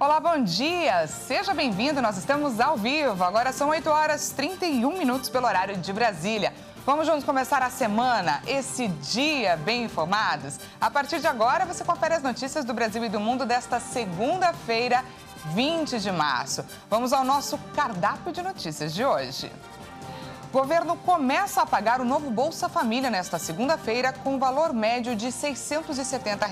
Olá, bom dia! Seja bem-vindo, nós estamos ao vivo. Agora são 8h31 pelo horário de Brasília. Vamos juntos começar a semana, esse dia bem informados? A partir de agora, você confere as notícias do Brasil e do mundo desta segunda-feira, 20 de março. Vamos ao nosso cardápio de notícias de hoje. O governo começa a pagar o novo Bolsa Família nesta segunda-feira com valor médio de R$ 670.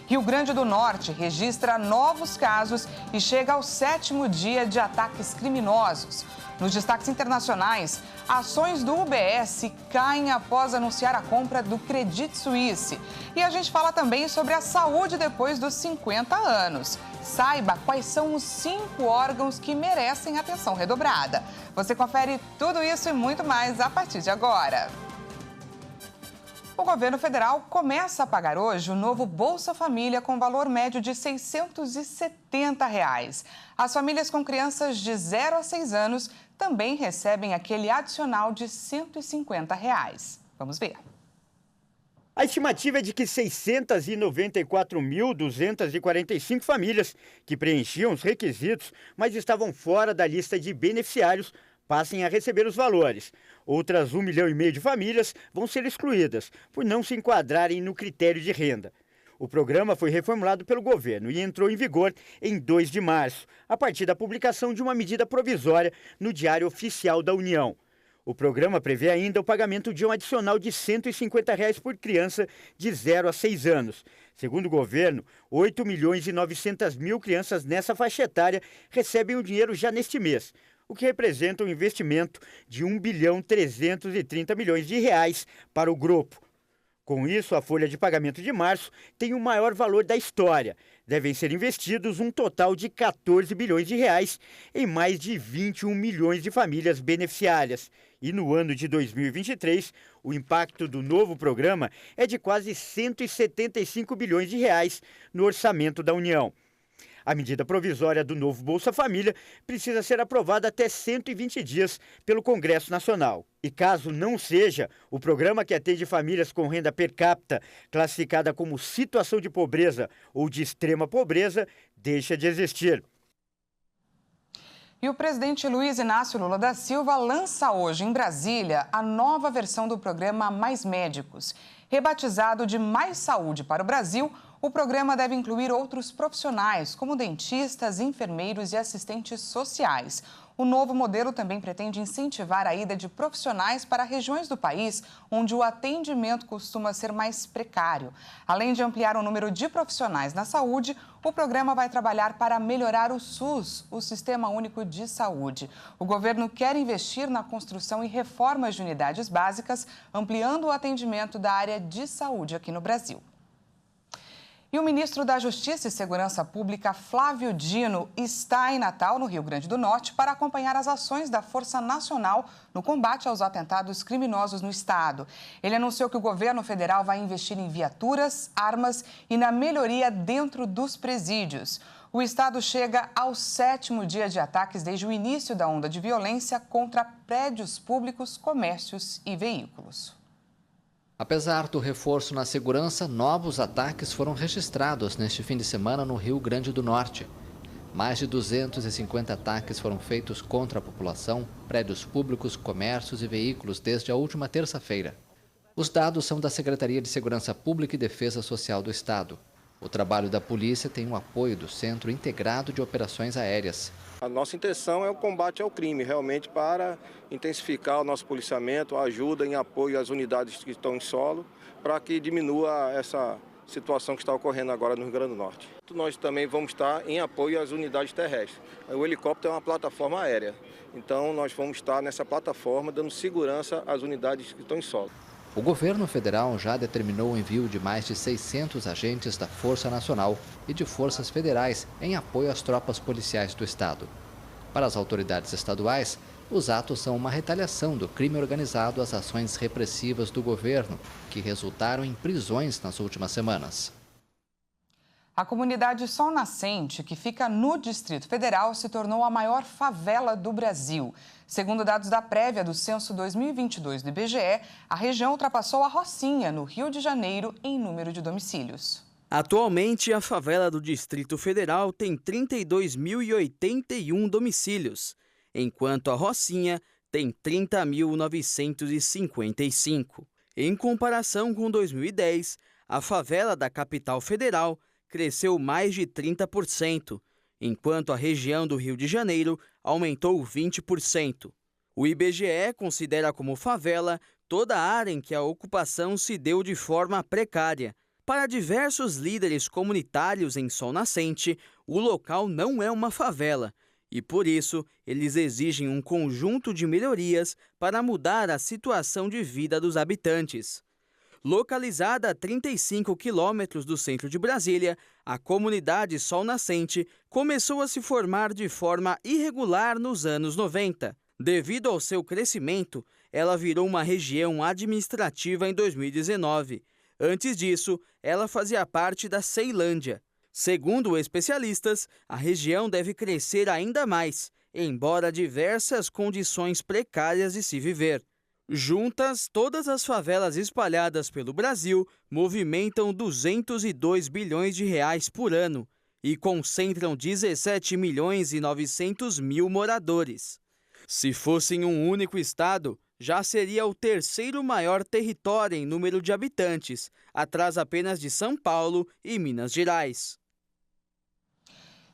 Rio Grande do Norte registra novos casos e chega ao 7º dia de ataques criminosos. Nos destaques internacionais, ações do UBS caem após anunciar a compra do Credit Suisse. E a gente fala também sobre a saúde depois dos 50 anos. Saiba quais são os 5 órgãos que merecem atenção redobrada. Você confere tudo isso e muito mais a partir de agora. O governo federal começa a pagar hoje o novo Bolsa Família com valor médio de R$ 670. As famílias com crianças de 0 a 6 anos também recebem aquele adicional de R$ 150. Vamos ver. A estimativa é de que 694.245 famílias que preenchiam os requisitos, mas estavam fora da lista de beneficiários, passem a receber os valores. Outras 1,5 milhão de famílias vão ser excluídas por não se enquadrarem no critério de renda. O programa foi reformulado pelo governo e entrou em vigor em 2 de março, a partir da publicação de uma medida provisória no Diário Oficial da União. O programa prevê ainda o pagamento de um adicional de R$ 150 por criança de 0 a 6 anos. Segundo o governo, 8.900.000 crianças nessa faixa etária recebem o dinheiro já neste mês, o que representa um investimento de R$ 1.330 bilhões para o grupo. Com isso, a folha de pagamento de março tem o maior valor da história. Devem ser investidos um total de R$ 14 bilhões em mais de 21 milhões de famílias beneficiárias. E no ano de 2023, o impacto do novo programa é de quase R$ 175 bilhões no orçamento da União. A medida provisória do novo Bolsa Família precisa ser aprovada até 120 dias pelo Congresso Nacional. E caso não seja, o programa que atende famílias com renda per capita classificada como situação de pobreza ou de extrema pobreza deixa de existir. E o presidente Luiz Inácio Lula da Silva lança hoje em Brasília a nova versão do programa Mais Médicos. Rebatizado de Mais Saúde para o Brasil, o programa deve incluir outros profissionais, como dentistas, enfermeiros e assistentes sociais. O novo modelo também pretende incentivar a ida de profissionais para regiões do país onde o atendimento costuma ser mais precário. Além de ampliar o número de profissionais na saúde, o programa vai trabalhar para melhorar o SUS, o Sistema Único de Saúde. O governo quer investir na construção e reformas de unidades básicas, ampliando o atendimento da área de saúde aqui no Brasil. E o ministro da Justiça e Segurança Pública, Flávio Dino, está em Natal, no Rio Grande do Norte, para acompanhar as ações da Força Nacional no combate aos atentados criminosos no estado. Ele anunciou que o governo federal vai investir em viaturas, armas e na melhoria dentro dos presídios. O estado chega ao 7º dia de ataques desde o início da onda de violência contra prédios públicos, comércios e veículos. Apesar do reforço na segurança, novos ataques foram registrados neste fim de semana no Rio Grande do Norte. Mais de 250 ataques foram feitos contra a população, prédios públicos, comércios e veículos desde a última terça-feira. Os dados são da Secretaria de Segurança Pública e Defesa Social do Estado. O trabalho da polícia tem o apoio do Centro Integrado de Operações Aéreas. A nossa intenção é o combate ao crime, realmente para intensificar o nosso policiamento, a ajuda em apoio às unidades que estão em solo, para que diminua essa situação que está ocorrendo agora no Rio Grande do Norte. Nós também vamos estar em apoio às unidades terrestres. O helicóptero é uma plataforma aérea, então nós vamos estar nessa plataforma dando segurança às unidades que estão em solo. O governo federal já determinou o envio de mais de 600 agentes da Força Nacional e de forças federais em apoio às tropas policiais do estado. Para as autoridades estaduais, os atos são uma retaliação do crime organizado às ações repressivas do governo, que resultaram em prisões nas últimas semanas. A comunidade Sol Nascente, que fica no Distrito Federal, se tornou a maior favela do Brasil. Segundo dados da prévia do censo 2022 do IBGE, a região ultrapassou a Rocinha, no Rio de Janeiro, em número de domicílios. Atualmente, a favela do Distrito Federal tem 32.081 domicílios, enquanto a Rocinha tem 30.955. Em comparação com 2010, a favela da Capital Federal cresceu mais de 30%, enquanto a região do Rio de Janeiro aumentou 20%. O IBGE considera como favela toda a área em que a ocupação se deu de forma precária. Para diversos líderes comunitários em Sol Nascente, o local não é uma favela e, por isso, eles exigem um conjunto de melhorias para mudar a situação de vida dos habitantes. Localizada a 35 quilômetros do centro de Brasília, a comunidade Sol Nascente começou a se formar de forma irregular nos anos 90. Devido ao seu crescimento, ela virou uma região administrativa em 2019. Antes disso, ela fazia parte da Ceilândia. Segundo especialistas, a região deve crescer ainda mais, embora diversas condições precárias de se viver. Juntas, todas as favelas espalhadas pelo Brasil movimentam 202 bilhões de reais por ano e concentram 17.900.000 moradores. Se fossem um único estado, já seria o terceiro maior território em número de habitantes, atrás apenas de São Paulo e Minas Gerais.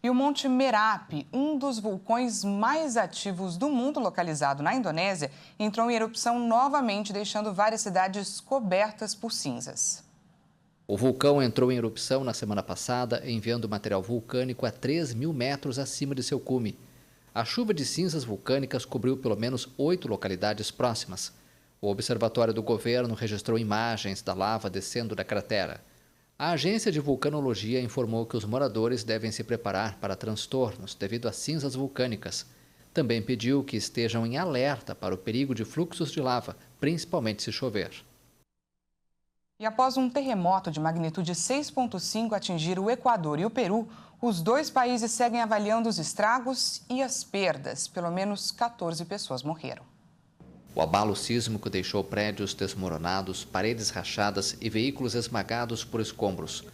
E o Monte Merapi, um dos vulcões mais ativos do mundo, localizado na Indonésia, entrou em erupção novamente, deixando várias cidades cobertas por cinzas. O vulcão entrou em erupção na semana passada, enviando material vulcânico a 3.000 metros acima de seu cume. A chuva de cinzas vulcânicas cobriu pelo menos 8 localidades próximas. O observatório do governo registrou imagens da lava descendo da cratera. A agência de vulcanologia informou que os moradores devem se preparar para transtornos devido às cinzas vulcânicas. Também pediu que estejam em alerta para o perigo de fluxos de lava, principalmente se chover. E após um terremoto de magnitude 6,5 atingir o Equador e o Peru, os dois países seguem avaliando os estragos e as perdas. Pelo menos 14 pessoas morreram. O abalo sísmico deixou prédios desmoronados, paredes rachadas e veículos esmagados por escombros.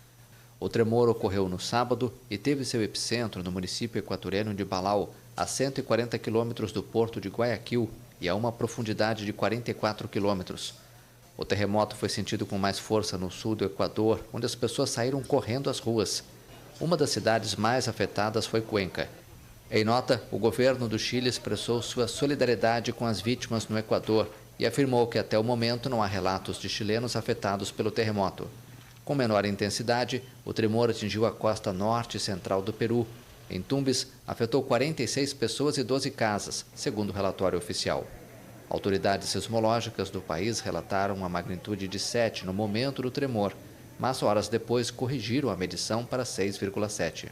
O tremor ocorreu no sábado e teve seu epicentro no município equatoriano de Balau, a 140 quilômetros do porto de Guayaquil e a uma profundidade de 44 quilômetros. O terremoto foi sentido com mais força no sul do Equador, onde as pessoas saíram correndo às ruas. Uma das cidades mais afetadas foi Cuenca. Em nota, o governo do Chile expressou sua solidariedade com as vítimas no Equador e afirmou que até o momento não há relatos de chilenos afetados pelo terremoto. Com menor intensidade, o tremor atingiu a costa norte e central do Peru. Em Tumbes, afetou 46 pessoas e 12 casas, segundo o relatório oficial. Autoridades sismológicas do país relataram uma magnitude de 7 no momento do tremor, mas horas depois corrigiram a medição para 6,7.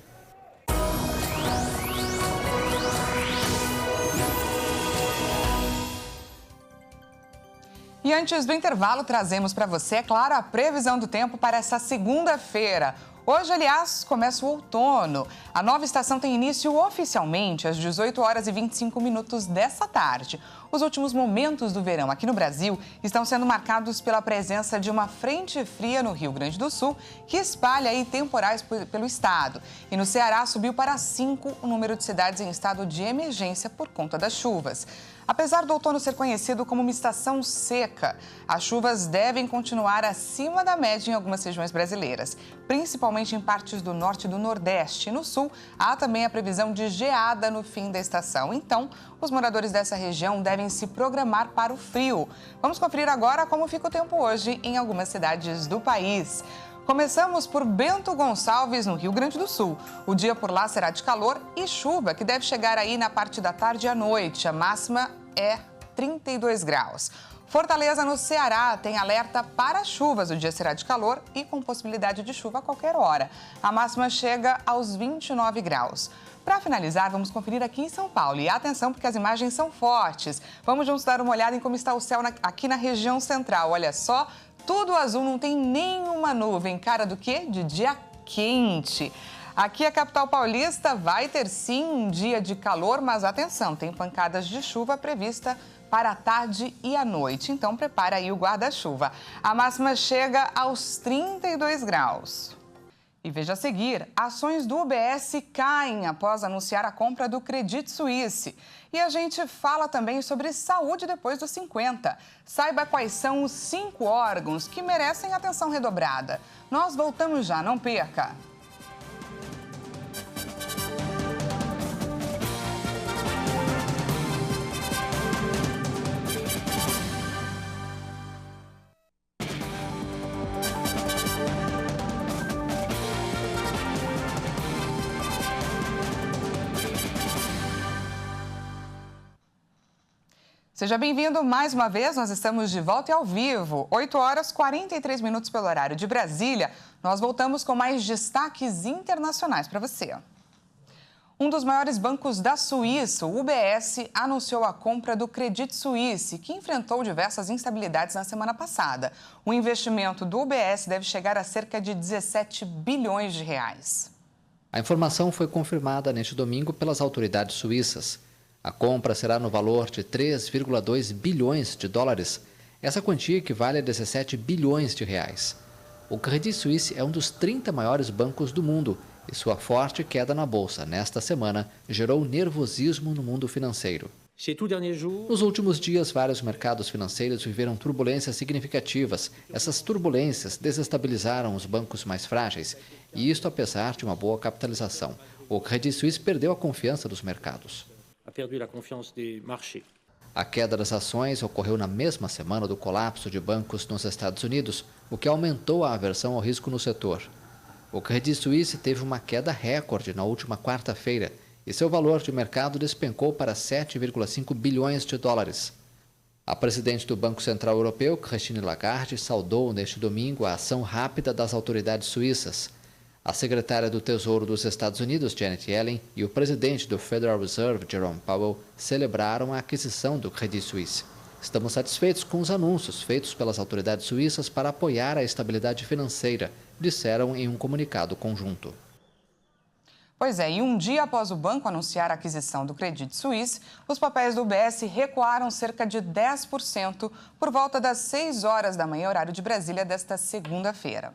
E antes do intervalo, trazemos para você, é claro, a previsão do tempo para essa segunda-feira. Hoje, aliás, começa o outono. A nova estação tem início oficialmente às 18 horas e 25 minutos dessa tarde. Os últimos momentos do verão aqui no Brasil estão sendo marcados pela presença de uma frente fria no Rio Grande do Sul, que espalha aí temporais pelo estado. E no Ceará subiu para 5 o número de cidades em estado de emergência por conta das chuvas. Apesar do outono ser conhecido como uma estação seca, as chuvas devem continuar acima da média em algumas regiões brasileiras, principalmente em partes do norte e do nordeste. No sul, há também a previsão de geada no fim da estação. Então, os moradores dessa região devem se programar para o frio. Vamos conferir agora como fica o tempo hoje em algumas cidades do país. Começamos por Bento Gonçalves, no Rio Grande do Sul. O dia por lá será de calor e chuva, que deve chegar aí na parte da tarde e à noite. A máxima é 32 graus. Fortaleza, no Ceará, tem alerta para chuvas. O dia será de calor e com possibilidade de chuva a qualquer hora. A máxima chega aos 29 graus. Para finalizar, vamos conferir aqui em São Paulo. E atenção, porque as imagens são fortes. Vamos juntos dar uma olhada em como está o céu aqui na região central. Olha só. Tudo azul, não tem nenhuma nuvem. Cara do quê? De dia quente. Aqui a capital paulista vai ter sim um dia de calor, mas atenção, tem pancadas de chuva prevista para a tarde e a noite. Então prepara aí o guarda-chuva. A máxima chega aos 32 graus. E veja a seguir, ações do UBS caem após anunciar a compra do Credit Suisse. E a gente fala também sobre saúde depois dos 50. Saiba quais são os 5 órgãos que merecem atenção redobrada. Nós voltamos já, não perca! Seja bem-vindo mais uma vez, nós estamos de volta e ao vivo. 8 horas 43 minutos pelo horário de Brasília. Nós voltamos com mais destaques internacionais para você. Um dos maiores bancos da Suíça, o UBS, anunciou a compra do Credit Suisse, que enfrentou diversas instabilidades na semana passada. O investimento do UBS deve chegar a cerca de 17 bilhões de reais. A informação foi confirmada neste domingo pelas autoridades suíças. A compra será no valor de 3,2 bilhões de dólares. Essa quantia equivale a 17 bilhões de reais. O Credit Suisse é um dos 30 maiores bancos do mundo e sua forte queda na bolsa nesta semana gerou nervosismo no mundo financeiro. Nos últimos dias, vários mercados financeiros viveram turbulências significativas. Essas turbulências desestabilizaram os bancos mais frágeis, e isto apesar de uma boa capitalização. O Credit Suisse perdeu a confiança dos mercados. A queda das ações ocorreu na mesma semana do colapso de bancos nos Estados Unidos, o que aumentou a aversão ao risco no setor. O Credit Suisse teve uma queda recorde na última quarta-feira e seu valor de mercado despencou para 7,5 bilhões de dólares. A presidente do Banco Central Europeu, Christine Lagarde, saudou neste domingo a ação rápida das autoridades suíças. A secretária do Tesouro dos Estados Unidos, Janet Yellen, e o presidente do Federal Reserve, Jerome Powell, celebraram a aquisição do Credit Suisse. Estamos satisfeitos com os anúncios feitos pelas autoridades suíças para apoiar a estabilidade financeira, disseram em um comunicado conjunto. Pois é, e um dia após o banco anunciar a aquisição do Credit Suisse, os papéis do UBS recuaram cerca de 10% por volta das 6 horas da manhã, horário de Brasília, desta segunda-feira.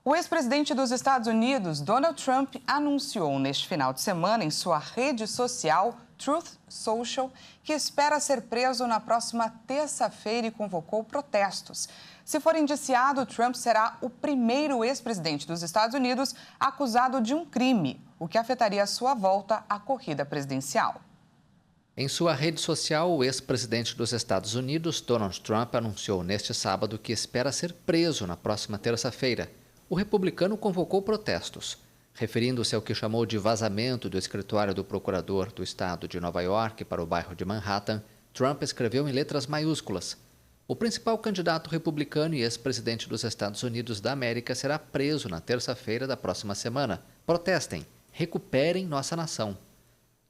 O ex-presidente dos Estados Unidos, Donald Trump, anunciou neste final de semana em sua rede social, Truth Social, que espera ser preso na próxima terça-feira e convocou protestos. Se for indiciado, Trump será o primeiro ex-presidente dos Estados Unidos acusado de um crime, o que afetaria sua volta à corrida presidencial. Em sua rede social, o ex-presidente dos Estados Unidos, Donald Trump, anunciou neste sábado que espera ser preso na próxima terça-feira. O republicano convocou protestos. Referindo-se ao que chamou de vazamento do escritório do procurador do estado de Nova York para o bairro de Manhattan, Trump escreveu em letras maiúsculas: o principal candidato republicano e ex-presidente dos Estados Unidos da América será preso na terça-feira da próxima semana. Protestem, recuperem nossa nação.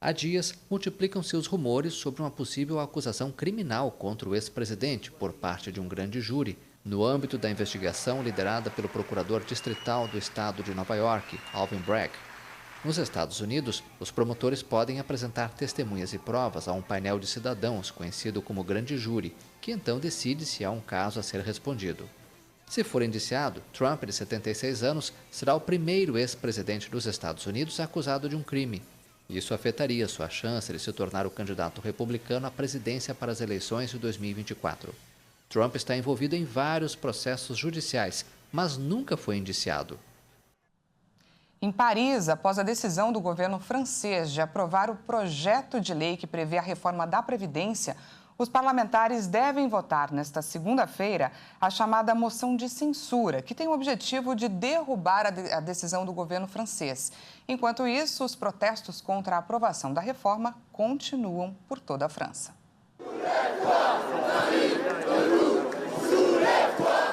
Há dias, multiplicam-se os rumores sobre uma possível acusação criminal contra o ex-presidente por parte de um grande júri, no âmbito da investigação liderada pelo procurador distrital do estado de Nova York, Alvin Bragg. Nos Estados Unidos, os promotores podem apresentar testemunhas e provas a um painel de cidadãos, conhecido como grande júri, que então decide se há um caso a ser respondido. Se for indiciado, Trump, de 76 anos, será o primeiro ex-presidente dos Estados Unidos acusado de um crime. Isso afetaria sua chance de se tornar o candidato republicano à presidência para as eleições de 2024. Trump está envolvido em vários processos judiciais, mas nunca foi indiciado. Em Paris, após a decisão do governo francês de aprovar o projeto de lei que prevê a reforma da Previdência, os parlamentares devem votar nesta segunda-feira a chamada moção de censura, que tem o objetivo de derrubar a decisão do governo francês. Enquanto isso, os protestos contra a aprovação da reforma continuam por toda a França.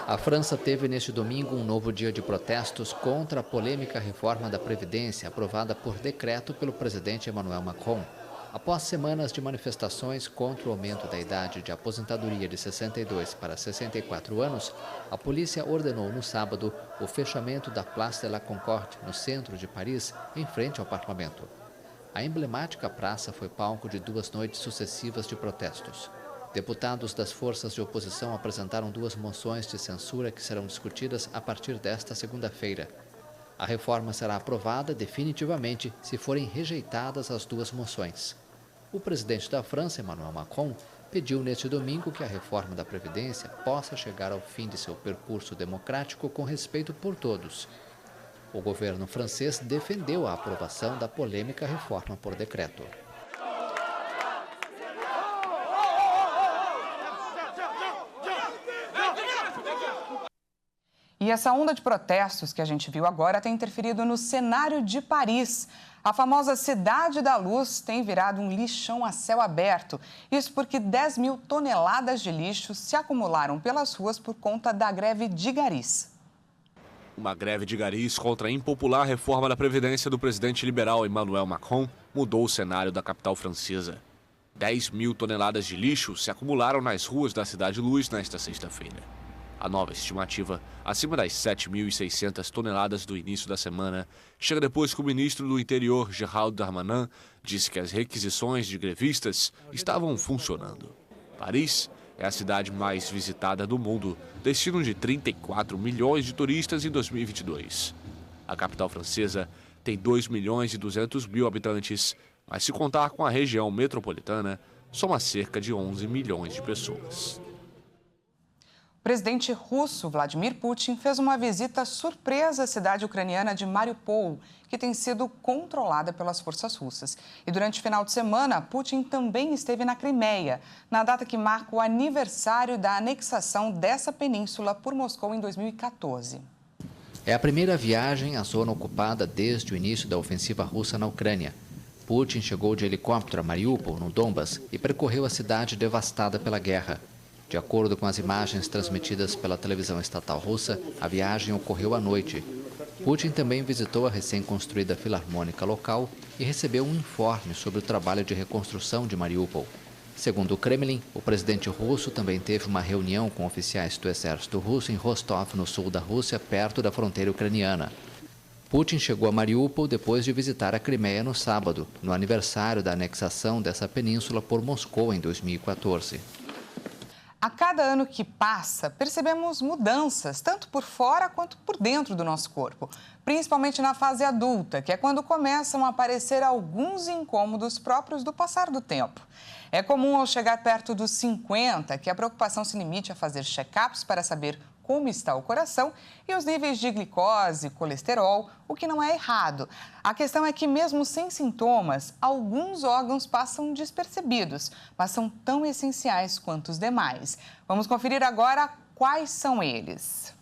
A França teve neste domingo um novo dia de protestos contra a polêmica reforma da Previdência aprovada por decreto pelo presidente Emmanuel Macron. Após semanas de manifestações contra o aumento da idade de aposentadoria de 62 para 64 anos, a polícia ordenou no sábado o fechamento da Place de la Concorde, no centro de Paris, em frente ao parlamento. A emblemática praça foi palco de 2 noites sucessivas de protestos. Deputados das forças de oposição apresentaram 2 moções de censura que serão discutidas a partir desta segunda-feira. A reforma será aprovada definitivamente se forem rejeitadas as duas moções. O presidente da França, Emmanuel Macron, pediu neste domingo que a reforma da Previdência possa chegar ao fim de seu percurso democrático com respeito por todos. O governo francês defendeu a aprovação da polêmica reforma por decreto. E essa onda de protestos que a gente viu agora tem interferido no cenário de Paris. A famosa Cidade da Luz tem virado um lixão a céu aberto. Isso porque 10 mil toneladas de lixo se acumularam pelas ruas por conta da greve de garis. Uma greve de garis contra a impopular reforma da Previdência do presidente liberal Emmanuel Macron mudou o cenário da capital francesa. 10 mil toneladas de lixo se acumularam nas ruas da Cidade Luz nesta sexta-feira. A nova estimativa, acima das 7.600 toneladas do início da semana, chega depois que o ministro do Interior, Gérald Darmanin, disse que as requisições de grevistas estavam funcionando. Paris é a cidade mais visitada do mundo, destino de 34 milhões de turistas em 2022. A capital francesa tem 2.200.000 habitantes, mas se contar com a região metropolitana, soma cerca de 11 milhões de pessoas. O presidente russo Vladimir Putin fez uma visita surpresa à cidade ucraniana de Mariupol, que tem sido controlada pelas forças russas. E durante o final de semana, Putin também esteve na Crimeia, na data que marca o aniversário da anexação dessa península por Moscou em 2014. É a primeira viagem à zona ocupada desde o início da ofensiva russa na Ucrânia. Putin chegou de helicóptero a Mariupol, no Donbas, e percorreu a cidade devastada pela guerra. De acordo com as imagens transmitidas pela televisão estatal russa, a viagem ocorreu à noite. Putin também visitou a recém-construída filarmônica local e recebeu um informe sobre o trabalho de reconstrução de Mariupol. Segundo o Kremlin, o presidente russo também teve uma reunião com oficiais do exército russo em Rostov, no sul da Rússia, perto da fronteira ucraniana. Putin chegou a Mariupol depois de visitar a Crimeia no sábado, no aniversário da anexação dessa península por Moscou em 2014. A cada ano que passa, percebemos mudanças, tanto por fora quanto por dentro do nosso corpo. Principalmente na fase adulta, que é quando começam a aparecer alguns incômodos próprios do passar do tempo. É comum ao chegar perto dos 50 que a preocupação se limite a fazer check-ups para saber como está o coração e os níveis de glicose, colesterol, o que não é errado. A questão é que, mesmo sem sintomas, alguns órgãos passam despercebidos, mas são tão essenciais quanto os demais. Vamos conferir agora quais são eles.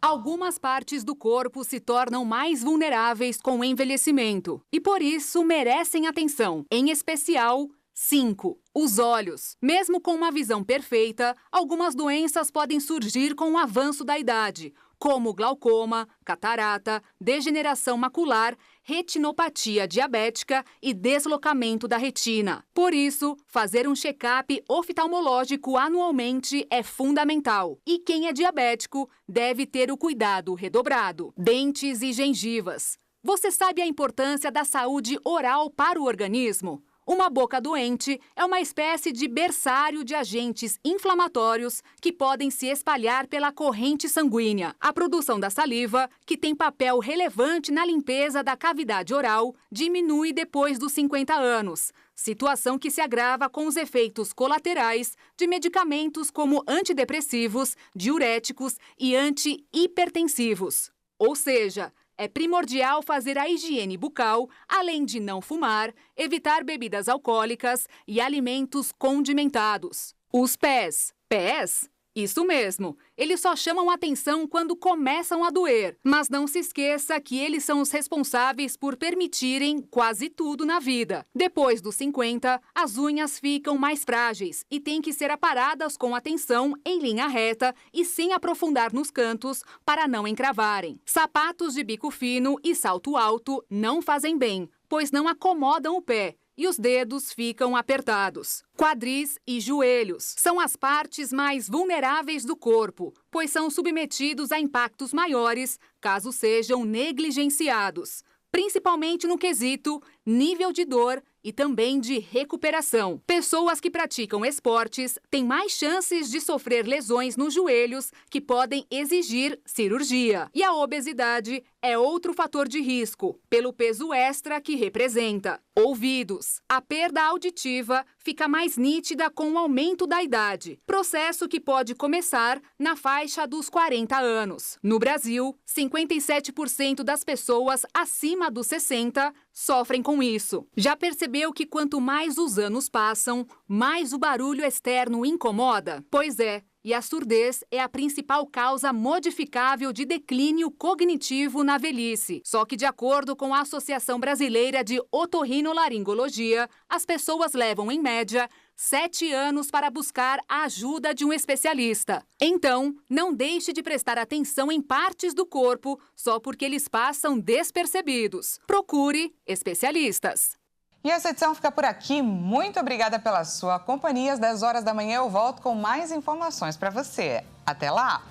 Algumas partes do corpo se tornam mais vulneráveis com o envelhecimento e, por isso, merecem atenção, em especial 5. Os olhos. Mesmo com uma visão perfeita, algumas doenças podem surgir com o avanço da idade, como glaucoma, catarata, degeneração macular, retinopatia diabética e deslocamento da retina. Por isso, fazer um check-up oftalmológico anualmente é fundamental. E quem é diabético deve ter o cuidado redobrado. Dentes e gengivas. Você sabe a importância da saúde oral para o organismo? Uma boca doente é uma espécie de berçário de agentes inflamatórios que podem se espalhar pela corrente sanguínea. A produção da saliva, que tem papel relevante na limpeza da cavidade oral, diminui depois dos 50 anos, situação que se agrava com os efeitos colaterais de medicamentos como antidepressivos, diuréticos e antihipertensivos. Ou seja, é primordial fazer a higiene bucal, além de não fumar, evitar bebidas alcoólicas e alimentos condimentados. Os pés. Pés? Isso mesmo. Eles só chamam atenção quando começam a doer. Mas não se esqueça que eles são os responsáveis por permitirem quase tudo na vida. Depois dos 50, as unhas ficam mais frágeis e têm que ser aparadas com atenção, em linha reta e sem aprofundar nos cantos para não encravarem. Sapatos de bico fino e salto alto não fazem bem, pois não acomodam o pé e os dedos ficam apertados. Quadris e joelhos são as partes mais vulneráveis do corpo, pois são submetidos a impactos maiores caso sejam negligenciados, principalmente no quesito nível de dor e também de recuperação. Pessoas que praticam esportes têm mais chances de sofrer lesões nos joelhos que podem exigir cirurgia. E a obesidade é outro fator de risco, pelo peso extra que representa. Ouvidos. A perda auditiva fica mais nítida com o aumento da idade, processo que pode começar na faixa dos 40 anos. No Brasil, 57% das pessoas acima dos 60 sofrem com isso. Já percebeu que quanto mais os anos passam, mais o barulho externo incomoda? Pois é. E a surdez é a principal causa modificável de declínio cognitivo na velhice. Só que, de acordo com a Associação Brasileira de Otorrinolaringologia, as pessoas levam, em média, 7 anos para buscar a ajuda de um especialista. Então, não deixe de prestar atenção em partes do corpo só porque eles passam despercebidos. Procure especialistas. E essa edição fica por aqui. Muito obrigada pela sua companhia. Às 10 horas da manhã eu volto com mais informações para você. Até lá!